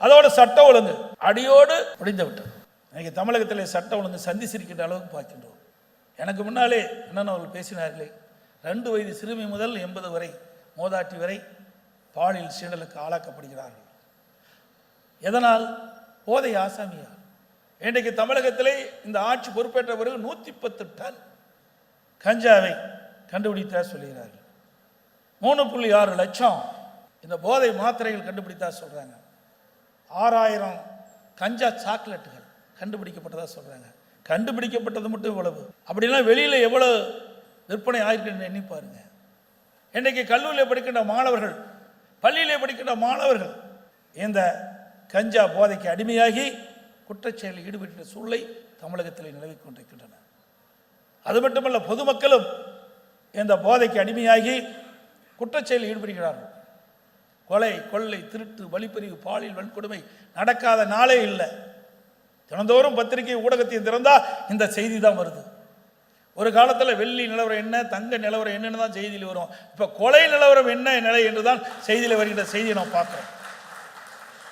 அதோட சட்ட ஒழுங்கு அடியோடு முடிந்து விட்டது. இன்னைக்கு தமிழகத்தில் சட்ட ஒழுங்கு சந்தி சிரிக்கின்ற அளவுக்கு பார்க்கின்றோம். எனக்கு முன்னாலே என்னென்ன அவர்கள் பேசினார்களே, 2 வயது சிறுமி முதல் 80 வரை மோதாட்டி வரை பாலியல் சீண்டலுக்கு ஆளாக்கப்படுகிறார்கள். எதனால்? போதை ஆசாமியார். இன்றைக்கு தமிழகத்திலே இந்த ஆட்சி பொறுப்பேற்ற பிறகு 110 டன் கஞ்சாவை கண்டுபிடித்தா சொல்கிறார்கள். 3.6 லட்சம் இந்த போதை மாத்திரைகள் கண்டுபிடித்தா சொல்றாங்க. 6000 கஞ்சா சாக்லேட்டுகள் கண்டுபிடிக்கப்பட்டதா சொல்றாங்க. கண்டுபிடிக்கப்பட்டது மட்டும் இவ்வளவு. அப்படின்னா வெளியில எவ்வளவு விற்பனை ஆயிருக்குன்னு எண்ணி பாருங்க. இன்றைக்கு கல்லூரியில் படிக்கின்ற மாணவர்கள், பள்ளியிலே படிக்கின்ற மாணவர்கள் இந்த கஞ்சா போதைக்கு அடிமையாகி குற்றச்செயலில் ஈடுபட்ட சூழலை தமிழகத்தில் நிலவிக் கொண்டிருக்கின்றன. அது மட்டுமல்ல, பொதுமக்களும் இந்த போதைக்கு அடிமையாகி குற்றச்செயலில் ஈடுபடுகிறார்கள். கொலை, கொள்ளை, திருட்டு, வழிப்பறிவு, பாலியல் வன்கொடுமை நடக்காத நாளே இல்லை. தினந்தோறும் பத்திரிகை ஊடகத்தையும் திறந்தா இந்த செய்தி தான் வருது. ஒரு காலத்தில் வெள்ளி நிலவரம் என்ன, தங்க நிலவரம் என்னன்னு தான் செய்தியில் வரும். இப்போ கொலை நிலவரம் என்ன நிலை என்று தான் செய்தியில் வருகின்ற செய்தியை நாம் பார்க்கிறோம்.